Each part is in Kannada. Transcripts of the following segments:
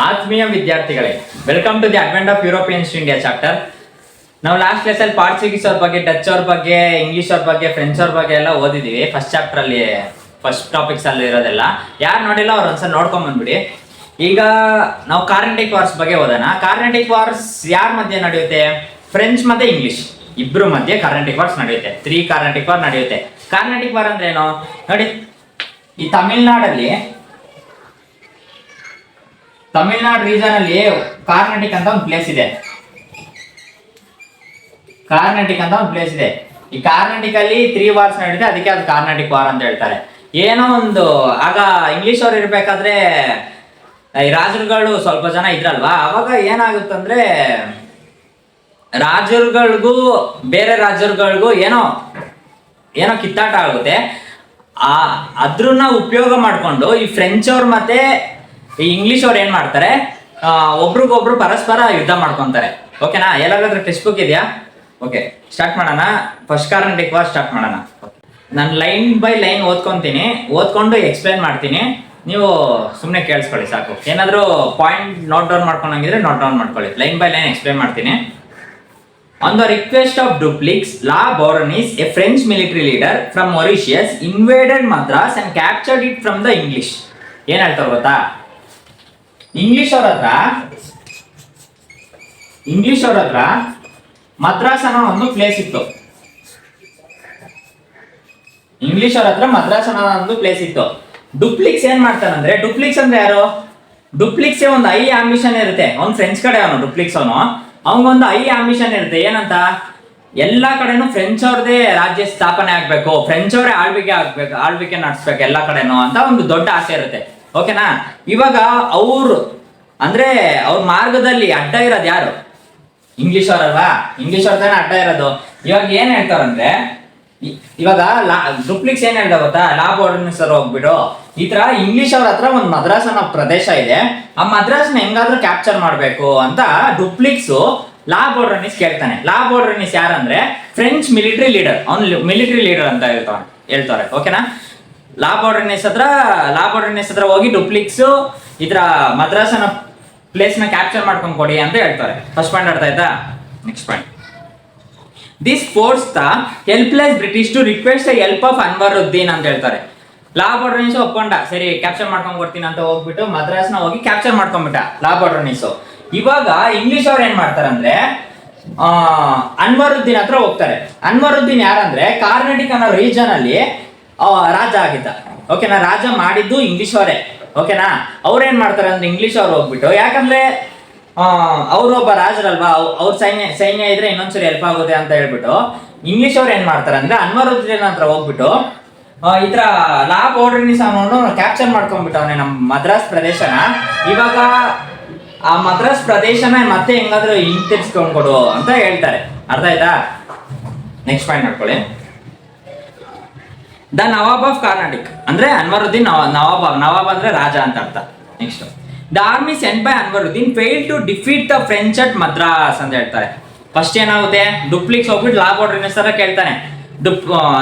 ಆತ್ಮೀಯ ವಿದ್ಯಾರ್ಥಿಗಳೇ, welcome to the advent of Europeans India chapter. ನಾವು ಲಾಸ್ಟ್ ಕ್ಲಾಸಲ್ಲಿ ಪಾರ್ಚುಗೀಸ್ ಅವ್ರ ಬಗ್ಗೆ, ಡಚ್ ಅವ್ರ ಬಗ್ಗೆ, ಇಂಗ್ಲಿಷ್ ಅವ್ರ ಬಗ್ಗೆ, ಫ್ರೆಂಚ್ ಅವ್ರ ಬಗ್ಗೆ ಎಲ್ಲ ಓದಿದೀವಿ. ಫಸ್ಟ್ ಚಾಪ್ಟರ್ ಅಲ್ಲಿ ಫಸ್ಟ್ ಟಾಪಿಕ್ಸ್ ಅಲ್ಲಿ ಇರೋದೆಲ್ಲ ಯಾರು ನೋಡಿಲ್ಲ ಅವ್ರು ಒಂದ್ಸಲ ನೋಡ್ಕೊಂಡ್ ಬಂದ್ಬಿಡಿ. ಈಗ ನಾವು ಕಾರ್ನೆಟಿಕ್ ವಾರ್ಸ್ ಬಗ್ಗೆ ಓದೋಣ. ಕಾರ್ನೆಟಿಕ್ ವಾರ್ಸ್ ಯಾರ ಮಧ್ಯೆ ನಡೆಯುತ್ತೆ? ಫ್ರೆಂಚ್ ಮತ್ತೆ ಇಂಗ್ಲಿಷ್ ಇಬ್ರು ಮಧ್ಯೆ ಕಾರ್ನೆಟಿಕ್ ವಾರ್ಸ್ ನಡೆಯುತ್ತೆ. 3 ಕಾರ್ನೆಟಿಕ್ ವಾರ್ ನಡೆಯುತ್ತೆ. ಕಾರ್ನೆಟಿಕ್ ವಾರ್ ಅಂದ್ರೆ ಏನು ನೋಡಿ, ಈ ತಮಿಳ್ನಾಡು ರೀಜನ್ ಅಲ್ಲಿ ಕಾರ್ನೆಟಿಕ್ ಅಂತ ಒಂದು ಪ್ಲೇಸ್ ಇದೆ. ಈ ಕಾರ್ನೆಟಿಕ್ ಅಲ್ಲಿ 3 ವಾರ್ಸ್ ನಡೆಯುತ್ತೆ, ಅದಕ್ಕೆ ಅದು ಕಾರ್ನೆಟಿಕ್ ವಾರ್ ಅಂತ ಹೇಳ್ತಾರೆ. ಏನೋ ಒಂದು ಆಗ ಇಂಗ್ಲಿಷ್ ಅವ್ರು ಇರ್ಬೇಕಾದ್ರೆ ಈ ರಾಜರುಗಳು ಸ್ವಲ್ಪ ಜನ ಇದ್ರಲ್ವಾ, ಅವಾಗ ಏನಾಗುತ್ತಂದ್ರೆ ರಾಜರುಗಳಿಗೂ ಬೇರೆ ರಾಜರುಗಳಿಗೂ ಏನೋ ಕಿತ್ತಾಟ ಆಗುತ್ತೆ. ಅದ್ರನ್ನ ಉಪಯೋಗ ಮಾಡ್ಕೊಂಡು ಈ ಫ್ರೆಂಚ್ ಅವ್ರು ಮತ್ತೆ ಈ ಇಂಗ್ಲಿಷ್ ಅವ್ರು ಏನ್ ಮಾಡ್ತಾರೆ, ಒಬ್ರಿಗೊಬ್ರು ಪರಸ್ಪರ ಯುದ್ಧ ಮಾಡ್ಕೊಂತಾರೆ. ಓಕೆನಾ? ಎಲ್ಲಾದ್ರೂ ಟೆಕ್ಸ್ಟ್ ಬುಕ್ ಇದೆಯಾ? ಓಕೆ, ಸ್ಟಾರ್ಟ್ ಮಾಡೋಣ. ಫಸ್ಟ್ ಕಾರ್ನೆಟಿಕ್ ವಾರ್ ಸ್ಟಾರ್ಟ್ ಮಾಡೋಣ. ನಾನು ಲೈನ್ ಬೈ ಲೈನ್ ಓದ್ಕೊಂಡು ಎಕ್ಸ್ಪ್ಲೈನ್ ಮಾಡ್ತೀನಿ. ನೀವು ಸುಮ್ಮನೆ ಕೇಳಿಸ್ಕೊಳ್ಳಿ ಸಾಕು. ಏನಾದರೂ ಪಾಯಿಂಟ್ ನೋಟ್ ಡೌನ್ ಮಾಡ್ಕೊಂಡಂಗಿದ್ರೆ ನೋಟ್ ಡೌನ್ ಮಾಡ್ಕೊಳ್ಳಿ. ಲೈನ್ ಬೈ ಲೈನ್ ಎಕ್ಸ್ಪ್ಲೈನ್ ಮಾಡ್ತೀನಿ. On the request of Dupleix, La Bourdonnais, a French military leader from Mauritius, invaded Madras and captured it from the English. ಏನ್ ಹೇಳ್ತಾರೆ ಗೊತ್ತಾ? ಇಂಗ್ಲಿಷ್ ಅವ್ರ ಹತ್ರ ಮದ್ರಾಸ್ ಅನ್ನೋ ಒಂದು ಪ್ಲೇಸ್ ಇತ್ತು. ಡುಪ್ಲಿಕ್ಸ್ ಏನ್ ಮಾಡ್ತಾನಂದ್ರೆ, ಡುಪ್ಲಿಕ್ಸ್ ಅಂದ್ರೆ ಯಾರು? ಡುಪ್ಲಿಕ್ಸ್ ಒಂದು ಐ ಆಂಬಿಷನ್ ಇರುತ್ತೆ. ಅವ್ನು ಫ್ರೆಂಚ್ ಕಡೆ ಅವನು. ಡುಪ್ಲಿಕ್ಸ್ ಅವನಿಗೊಂದು ಐ ಆಂಬಿಷನ್ ಇರುತ್ತೆ. ಏನಂತ? ಎಲ್ಲಾ ಕಡೆನೂ ಫ್ರೆಂಚ್ ಅವ್ರದೇ ರಾಜ್ಯ ಸ್ಥಾಪನೆ ಆಗ್ಬೇಕು, ಫ್ರೆಂಚ್ ಅವರೇ ಆಳ್ವಿಕೆ ನಡೆಸ್ಬೇಕು ಎಲ್ಲಾ ಕಡೆನೂ ಅಂತ ಒಂದು ದೊಡ್ಡ ಆಸೆ ಇರುತ್ತೆ. ಓಕೆನಾ? ಇವಾಗ ಅವ್ರ ಮಾರ್ಗದಲ್ಲಿ ಅಡ್ಡ ಇರೋದು ಯಾರು? ಇಂಗ್ಲಿಷ್ ಅವರಲ್ವಾ? ಇಂಗ್ಲಿಷ್ ಅವ್ರದೇ ಅಡ್ಡ ಇರೋದು. ಇವಾಗ ಏನ್ ಹೇಳ್ತಾರಂದ್ರೆ, ಇವಾಗ ಡುಪ್ಲಿಕ್ಸ್ ಏನ್ ಹೇಳ್ದ ಗೊತ್ತಾ? ಲಾ ಬೋರ್ಡರ್ನಿಸ್ ಹೋಗ್ಬಿಟ್ಟು ಈ ತರ ಇಂಗ್ಲಿಷ್ ಅವ್ರ ಹತ್ರ ಒಂದು ಮದ್ರಾಸ್ ಅನ್ನೋ ಪ್ರದೇಶ ಇದೆ, ಆ ಮದ್ರಾಸ್ನ ಹೆಂಗಾದ್ರೂ ಕ್ಯಾಪ್ಚರ್ ಮಾಡ್ಬೇಕು ಅಂತ ಡುಪ್ಲಿಕ್ಸ್ ಲಾ ಬೋರ್ಡರ್ನಿಸ್ ಕೇಳ್ತಾನೆ. ಲಾ ಬೋರ್ಡರ್ನಿಸ್ ಯಾರಂದ್ರೆ ಫ್ರೆಂಚ್ ಮಿಲಿಟರಿ ಲೀಡರ್. ಅವ್ನು ಮಿಲಿಟರಿ ಲೀಡರ್ ಅಂತ ಹೇಳ್ತಾರೆ. ಓಕೆನಾ? ಲಾ ಬೋರ್ಡರ್ನಿಸ್ ಹತ್ರ ಹೋಗಿ ಡುಪ್ಲಿಕ್ಸ್ ಈ ತರ ಮದ್ರಾಸ್ ಅನ್ನೋ ಪ್ಲೇಸ್ ನ ಕ್ಯಾಪ್ಚರ್ ಮಾಡ್ಕೊಂಡ್ ಕೊಡಿ ಅಂತ ಹೇಳ್ತಾರೆ. ಫಸ್ಟ್ ಪಾಯಿಂಟ್ ಅರ್ಥ ಆಯ್ತಾ? Next point. This force the helpless British to request the help of Anwaruddin ಅಂತ ಹೇಳ್ತಾರೆ. ಲಾ ಬೋರ್ಡರ್ನಿಸ್ ಒಪ್ಕೊಂಡ, ಸರಿ ಕ್ಯಾಪ್ಚರ್ ಮಾಡ್ಕೊಂಡ್ ಕೊಡ್ತೀನಿ ಅಂತ ಹೋಗ್ಬಿಟ್ಟು ಮದ್ರಾಸ್ನ ಹೋಗಿ ಕ್ಯಾಪ್ಚರ್ ಮಾಡ್ಕೊಂಡ್ಬಿಟ್ಟ ಲಾ ಬೋರ್ಡರ್ನಿಸ್. ಇವಾಗ ಇಂಗ್ಲಿಷ್ ಅವ್ರು ಏನ್ ಮಾಡ್ತಾರಂದ್ರೆ ಅನ್ವರುದ್ದೀನ್ ಹತ್ರ ಹೋಗ್ತಾರೆ. ಅನ್ವರುದ್ದೀನ್ ಯಾರಂದ್ರೆ ಕಾರ್ನೆಟಿಕ್ ಅನ್ನೋ ರೀಜನ್ ಅಲ್ಲಿ ರಾಜ ಆಗಿದ್ದ. ಓಕೆನಾ? ರಾಜ ಮಾಡಿದ್ದು ಇಂಗ್ಲಿಷ್ ಅವರೇ. ಓಕೆನಾ? ಅವ್ರೇನ್ ಮಾಡ್ತಾರೆ ಅಂದ್ರೆ ಇಂಗ್ಲಿಷ್ ಅವ್ರು ಹೋಗ್ಬಿಟ್ಟು, ಯಾಕಂದ್ರೆ ಅವ್ರು ಒಬ್ಬ ರಾಜರಲ್ವಾ, ಅವ್ರ ಸೈನ್ಯ ಇದ್ರೆ ಇನ್ನೊಂದ್ಸರಿ ಹೆಲ್ಪ್ ಆಗುತ್ತೆ ಅಂತ ಹೇಳ್ಬಿಟ್ಟು ಇಂಗ್ಲಿಷ್ ಅವ್ರು ಏನ್ ಮಾಡ್ತಾರೆ ಅಂದ್ರೆ ಅನ್ವರುದ್ದೀನ್ ಹತ್ರ ಹೋಗ್ಬಿಟ್ಟು ಈ ತರ ಲಾ ಬೋರ್ಡರ್ನಿಸ್ ಅವನು ಕ್ಯಾಪ್ಚರ್ ಮಾಡ್ಕೊಂಡ್ಬಿಟ್ಟವನೆ ನಮ್ಮ ಮದ್ರಾಸ್ ಪ್ರದೇಶನ. ಇವಾಗ ಆ ಮದ್ರಾಸ್ ಪ್ರದೇಶನ ಮತ್ತೆ ಹೆಂಗಾದ್ರೂ ಹಿಂತಿರ್ಸ್ಕೊಂಡ್ ಕೊಡು ಅಂತ ಹೇಳ್ತಾರೆ. ಅರ್ಥ ಆಯ್ತಾ? ನೆಕ್ಸ್ಟ್ ಪಾಯಿಂಟ್ ನೋಡ್ಕೊಳ್ಳಿ. ದ ನವಾಬ್ ಆಫ್ ಕಾರ್ನಾಟಿಕ್ ಅಂದ್ರೆ ಅನ್ವರುದ್ದೀನ್ ನವಾಬ್ ಅಂದ್ರೆ ರಾಜ ಅಂತ ಅರ್ಥ. Next, the army sent by Anwaruddin fail to defeat the French at Madras ಅಂತ ಹೇಳ್ತಾರೆ. ಫಸ್ಟ್ ಏನಾಗುತ್ತೆ, ಡುಪ್ಲಿಕ್ಸ್ ಹೋಗ್ಬಿಟ್ಟು ಲಾ ಬೋರ್ಡರ್ನಿಸ್ ಹತ್ರ ಕೇಳ್ತಾನೆ.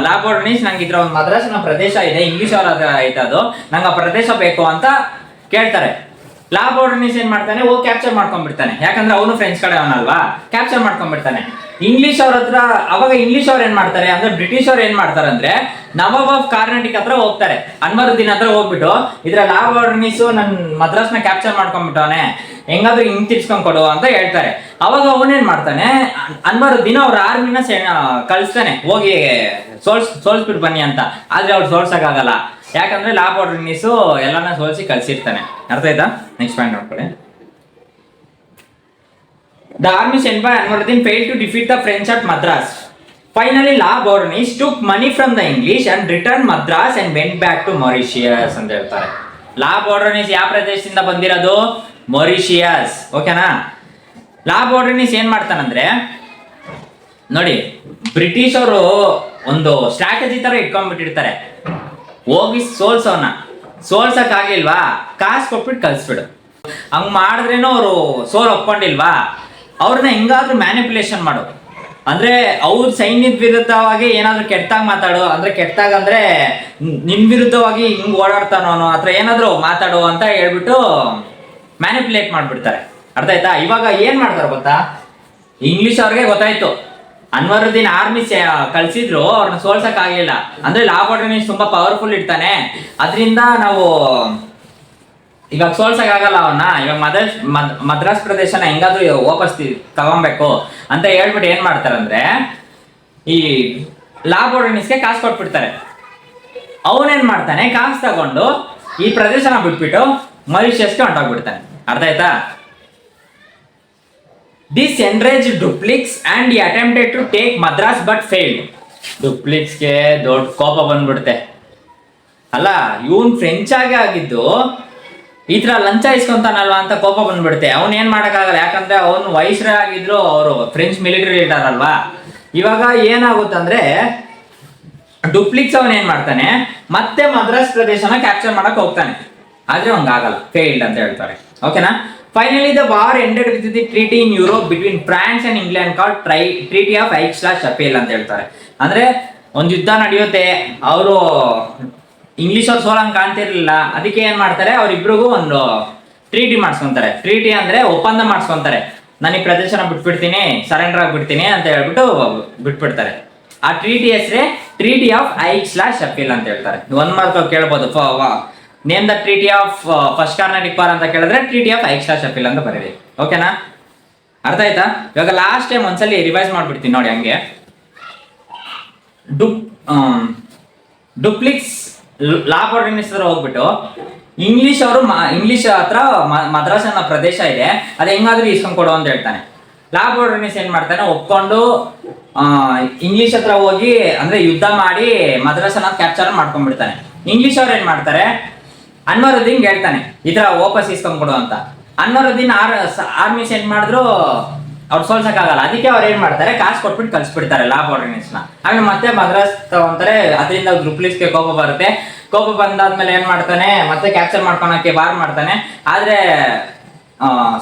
ಲಾ ಬೋರ್ಡರ್ನಿಸ್, ನಂಗೆ ಇದ್ರ ಒಂದು ಮದ್ರಾಸ್ ಅನ್ನೋ ಪ್ರದೇಶ ಇದೆ, ಇಂಗ್ಲಿಷ್ ಅವ್ರ ಐತೆ ಅದು, ನಂಗೆ ಆ ಪ್ರದೇಶ ಬೇಕು ಅಂತ ಕೇಳ್ತಾರೆ. ಲಾ ಬೋರ್ಡರ್ನಿಸ್ ಏನ್ ಮಾಡ್ತಾನೆ, ಹೋಗಿ ಕ್ಯಾಪ್ಚರ್ ಮಾಡ್ಕೊಂಡ್ಬಿಡ್ತಾನೆ. ಯಾಕಂದ್ರೆ ಅವನು ಫ್ರೆಂಚ್ ಕಡೆ ಅವನಲ್ವಾ, ಕ್ಯಾಪ್ಚರ್ ಮಾಡ್ಕೊಂಡ್ಬಿಡ್ತಾನೆ. ಇಂಗ್ಲಿಷ್ ಅವ್ರ ಹತ್ರ ಅವಾಗ ಇಂಗ್ಲಿಷ್ ಅವ್ರು ಏನ್ ಮಾಡ್ತಾರೆ ಅಂದ್ರೆ, ಬ್ರಿಟಿಷ್ ಅವ್ರು ಏನ್ ಮಾಡ್ತಾರೆ ಅಂದ್ರೆ ನವಾಬ್ ಆಫ್ ಕಾರ್ನೆಟಿಕ್ ಹತ್ರ ಹೋಗ್ತಾರೆ. ಅನ್ವರುದ್ದೀನ್ ಹತ್ರ ಹೋಗ್ಬಿಟ್ಟು ಇದ್ರ ಲಾ ಬೋರ್ಡರ್ನಿಸ್ ನನ್ ಮದ್ರಾಸ್ನ ಕ್ಯಾಪ್ಚರ್ ಮಾಡ್ಕೊಂಡ್ಬಿಟ್ಟವನೆ, ಹೆಂಗಾದ್ರೂ ಹಿಂಗ್ ತಿರ್ಸ್ಕೊಂಡ್ ಕೊಡು ಅಂತ ಹೇಳ್ತಾರೆ. ಅವಾಗ ಅವನೇನ್ ಮಾಡ್ತಾನೆ, ಅನ್ವರುದ್ದೀನ್ ಅವ್ರ ಆರ್ಮಿನ ಕಳಿಸ್ತಾನೆ, ಹೋಗಿ ಸೋಲ್ಸ್ಬಿಟ್ಟು ಬನ್ನಿ ಅಂತ. ಆದ್ರೆ ಅವ್ರು ಸೋಲ್ಸಕ್ಕಾಗಲ್ಲ, ಯಾಕಂದ್ರೆ ಲಾ ಬೋರ್ಡರ್ನಿಸ್ ಎಲ್ಲಾನ ಸೋಲ್ಸಿ ಕಳ್ಸಿರ್ತಾನೆ. ಅರ್ಥ ಆಯ್ತಾ? ನೆಕ್ಸ್ಟ್ ಪಾಯಿಂಟ್ ನೋಡ್ಕೊಳ್ಳಿ. The army sent by Anwaruddin failed to defeat the French at Madras. Finally, La Bourdonnais took money from the English and returned Madras and went back to Mauritius ಅಂತ ಹೇಳ್ತಾರೆ. ಲಾ ಬೋರ್ಡರ್ನಿಸ್ ಯಾವ ಪ್ರದೇಶದಿಂದ ಬಂದಿರೋದು? ಮೊರಿಷಿಯಸ್. ಓಕೆನಾ? ಲಾ ಬೋರ್ಡರ್ನಿಸ್ ಏನ್ ಮಾಡ್ತಾನಂದ್ರೆ ನೋಡಿ, ಬ್ರಿಟಿಷ್ ಅವರು ಒಂದು ಸ್ಟ್ರಾಟಜಿ ತರ ಇಟ್ಕೊಂಡ್ಬಿಟ್ಟಿರ್ತಾರೆ. ಹೋಗಿ ಸೋಲ್ಸಕ್ ಆಗ್ಲಿಲ್ವಾ, ಕಾಸು ಕೊಟ್ಬಿಟ್ಟು ಕಳ್ಸ್ಬಿಡು. ಹಂಗ್ ಮಾಡಿದ್ರೇನೋ ಅವರು ಒಪ್ಕೊಂಡಿಲ್ವಾ, ಅವ್ರನ್ನ ಹೆಂಗಾದ್ರೂ ಮ್ಯಾನಿಪುಲೇಷನ್ ಮಾಡು. ಅಂದ್ರೆ ಅವ್ರ ಸೈನ್ಯದ ವಿರುದ್ಧವಾಗಿ ಏನಾದ್ರು ಕೆಟ್ಟಾಗ ಮಾತಾಡು, ಅಂದ್ರೆ ಕೆಟ್ಟಾಗ ಅಂದ್ರೆ ನಿನ್ ವಿರುದ್ಧವಾಗಿ ಹಿಂಗ್ ಓಡಾಡ್ತಾನೋ ಅನ್ನೋ ಹತ್ರ ಏನಾದ್ರು ಮಾತಾಡು ಅಂತ ಹೇಳ್ಬಿಟ್ಟು ಮ್ಯಾನಿಪುಲೇಟ್ ಮಾಡ್ಬಿಡ್ತಾರೆ. ಅರ್ಥ ಆಯ್ತಾ? ಇವಾಗ ಏನ್ ಮಾಡ್ತಾರೆ ಗೊತ್ತಾ, ಇಂಗ್ಲಿಷ್ ಅವ್ರಿಗೆ ಗೊತ್ತಾಯ್ತು ಅನ್ವರುದ್ದೀನ್ ಆರ್ಮಿ ಕಳ್ಸಿದ್ರು, ಅವ್ರನ್ನ ಸೋಲ್ಸಕ್ ಆಗ್ಲಿಲ್ಲ. ಅಂದ್ರೆ ಲಾಬೋರ್ಡಿನಿಸ್ ತುಂಬಾ ಪವರ್ಫುಲ್ ಇರ್ತಾನೆ, ಅದರಿಂದ ನಾವು ಇವಾಗ ಸೋಲ್ಸಕ್ ಆಗಲ್ಲ ಅವನ್ನ. ಇವಾಗ ಮದ್ರಾಸ್ ಪ್ರದೇಶನ ಹೆಂಗಾದ್ರೂ ವಾಪಸ್ ತಗೊಬೇಕು ಅಂತ ಹೇಳ್ಬಿಟ್ಟು ಏನ್ ಮಾಡ್ತಾರಂದ್ರೆ ಈ ಲಾಬೋರ್ಡಿನಿಸ್ಗೆ ಕಾಸು ಕೊಟ್ಬಿಡ್ತಾರೆ. ಅವನೇನ್ ಮಾಡ್ತಾನೆ, ಕಾಸು ತಗೊಂಡು ಈ ಪ್ರದೇಶನ ಬಿಟ್ಬಿಟ್ಟು ಮಾರಿಷಸ್ಗೆ ಹೊಂಟೋಗ್ಬಿಡ್ತಾನೆ. ಅರ್ಥ ಆಯ್ತಾ? This enraged Dupleix and he attempted to take Madras but failed. ಡುಪ್ಲಿಕ್ಸ್ಗೆ ದೊಡ್ಡ ಕೋಪ ಬಂದ್ಬಿಡುತ್ತೆ. ಅಲ್ಲ, ಇವನ್ ಫ್ರೆಂಚ್ ಆಗೇ ಆಗಿದ್ದು ಈ ತರ ಲಂಚ ಇಸ್ಕೊಂತಾನಲ್ವಾ ಅಂತ ಕೋಪ ಬಂದ್ಬಿಡುತ್ತೆ. ಅವ್ನ್ ಏನ್ ಮಾಡಕ್ಕಾಗಲ್ಲ, ಯಾಕಂದ್ರೆ ಅವ್ನು ವೈಸ್ರಾಯ್ ಆಗಿದ್ರು, ಅವರು ಫ್ರೆಂಚ್ ಮಿಲಿಟರಿ ಲೀಡರ್ ಅಲ್ವಾ. ಇವಾಗ ಏನಾಗುತ್ತಂದ್ರೆ ಡುಪ್ಲಿಕ್ಸ್ ಅವನ್ ಏನ್ ಮಾಡ್ತಾನೆ, ಮತ್ತೆ ಮದ್ರಾಸ್ ಪ್ರದೇಶನ ಕ್ಯಾಪ್ಚರ್ ಮಾಡಕ್ ಹೋಗ್ತಾನೆ. ಆದ್ರೆ ಆಗಲ್ಲ, ಫೇಲ್ಡ್ ಅಂತ ಹೇಳ್ತಾರೆ. ಓಕೆನಾ? Finally the war ended with the treaty in Europe between France and England called treaty of Aix la Chapelle ಅಂತ ಹೇಳ್ತಾರೆ. ಅಂದ್ರೆ ಒಂದು ಯುದ್ಧ ನಡೆಯುತ್ತೆ, ಅವರು ಇಂಗ್ಲಿಷ್ ಅವ್ರು ಸೋಲಂಗ್ ಕಾಣ್ತಿರ್ಲಿಲ್ಲ. ಅದಕ್ಕೆ ಏನ್ ಮಾಡ್ತಾರೆ, ಅವ್ರಿಬ್ರಿಗೂ ಒಂದು ಟ್ರೀಟಿ ಮಾಡಿಸ್ಕೊಂತಾರೆ. ಟ್ರೀಟಿ ಅಂದ್ರೆ ಒಪ್ಪಂದ ಮಾಡಿಸ್ಕೊಂತಾರೆ. ನಾನು ಈ ಪ್ರದೇಶನ ಬಿಟ್ಬಿಡ್ತೀನಿ, ಸರೆಂಡರ್ ಆಗಿಬಿಡ್ತೀನಿ ಅಂತ ಹೇಳ್ಬಿಟ್ಟು ಬಿಟ್ಬಿಡ್ತಾರೆ. ಆ ಟ್ರೀಟಿ ಹೆಸರೇ ಟ್ರೀಟಿ ಆಫ್ ಐಕ್ಸ್-ಲಾ-ಚಪೇಲ್ ಅಂತ ಹೇಳ್ತಾರೆ. ಒಂದ್ ಮಾರ್ಕ್ ಕೇಳ್ಬೋದು, name the treaty of first Carnatic war ಅಂತ ಕೇಳಿದ್ರೆ ಟ್ರೀಟಿ ಆಫ್ ಐಕ್ಸ್-ಲಾ-ಚಪೇಲ್ ಅಂತ ಬರೀರಿ. ಓಕೆನಾ? ಅರ್ಥ ಆಯ್ತಾ? ಇವಾಗ ಲಾಸ್ಟ್ ಟೈಮ್ ಒಂದ್ಸಲಿ ರಿವೈಸ್ ಮಾಡ್ಬಿಡ್ತೀನಿ ನೋಡಿ. ಹಂಗೆ ಡುಪ್ಲಿಕ್ಸ್ ಲಾಬೋರ್ಡಿನಿಸ್ ಹತ್ರ ಹೋಗ್ಬಿಟ್ಟು ಇಂಗ್ಲಿಷ್ ಹತ್ರ ಮದ್ರಾಸ್ ಅನ್ನೋ ಪ್ರದೇಶ ಇದೆ, ಅದು ಹೆಂಗಾದ್ರೂ ಇಸ್ಕೊಂಡ್ ಕೊಡು ಅಂತ ಹೇಳ್ತಾನೆ. ಲಾಬೋರ್ಡಿನಿಸ್ ಏನ್ ಮಾಡ್ತಾನೆ, ಒಪ್ಕೊಂಡು ಇಂಗ್ಲಿಷ್ ಹತ್ರ ಹೋಗಿ ಅಂದ್ರೆ ಯುದ್ಧ ಮಾಡಿ ಮದ್ರಾಸನ್ನ ಕ್ಯಾಪ್ಚರ್ ಮಾಡ್ಕೊಂಡ್ಬಿಡ್ತಾನೆ. ಇಂಗ್ಲಿಷ್ ಅವ್ರು ಏನ್ ಮಾಡ್ತಾರೆ, ಅನ್ವರುದ್ದೀನ್ ಹೇಳ್ತಾನೆ ಈ ತರ ವಾಪಸ್ ಇಸ್ಕೊಂಡ್ ಕೊಡು ಅಂತ. ಅನ್ವರುದ್ದೀನ್ ಆರ್ಮಿ ಸೆಂಡ್ ಮಾಡಿದ್ರು ಅವ್ರು ಸೋಲ್ಸಕ್ಕಾಗಲ್ಲ. ಅದಕ್ಕೆ ಅವ್ರು ಏನ್ ಮಾಡ್ತಾರೆ, ಕಾಸು ಕೊಟ್ಬಿಟ್ಟು ಕಳ್ಸಿಬಿಡ್ತಾರೆ ಲಾಬೋರ್ಡಿನಿಸ್ನ. ಆಮೇಲೆ ಮತ್ತೆ ಮದ್ರಾಸ್ ತಗೊಂತಾರೆ. ಅದರಿಂದ ಡುಪ್ಲಿಕ್ಸ್ಗೆ ಕೋಪ ಬರುತ್ತೆ. ಕೋಪ ಬಂದಾದ್ಮೇಲೆ ಏನ್ ಮಾಡ್ತಾನೆ, ಮತ್ತೆ ಕ್ಯಾಪ್ಚರ್ ಮಾಡ್ಕೊಳಕ್ಕೆ ವಾರ್ ಮಾಡ್ತಾನೆ. ಆದ್ರೆ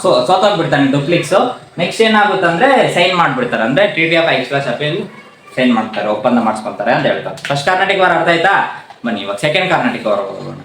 ಸೋತೋಗ್ಬಿಡ್ತಾನೆ ಡುಪ್ಲಿಕ್ಸ್. ನೆಕ್ಸ್ಟ್ ಏನಾಗುತ್ತಂದ್ರೆ ಸೈನ್ ಮಾಡ್ಬಿಡ್ತಾರೆ, ಅಂದ್ರೆ ಟ್ರೀಟಿ ಆಫ್ ಐಕ್ಸ್-ಲಾ-ಚಪೇಲ್ ಸೈನ್ ಮಾಡ್ತಾರೆ, ಒಪ್ಪಂದ ಮಾಡಿಸ್ಕೊಳ್ತಾರೆ ಅಂತ ಹೇಳ್ತಾರೆ. ಫಸ್ಟ್ ಕಾರ್ನಾಟಿಕ್ ವಾರ್ ಅರ್ಥ ಆಯ್ತಾ? ಬನ್ನಿ ಇವಾಗ ಸೆಕೆಂಡ್ ಕಾರ್ನಾಟಿಕ್ ವಾರ್ ಹೋಗೋಣ.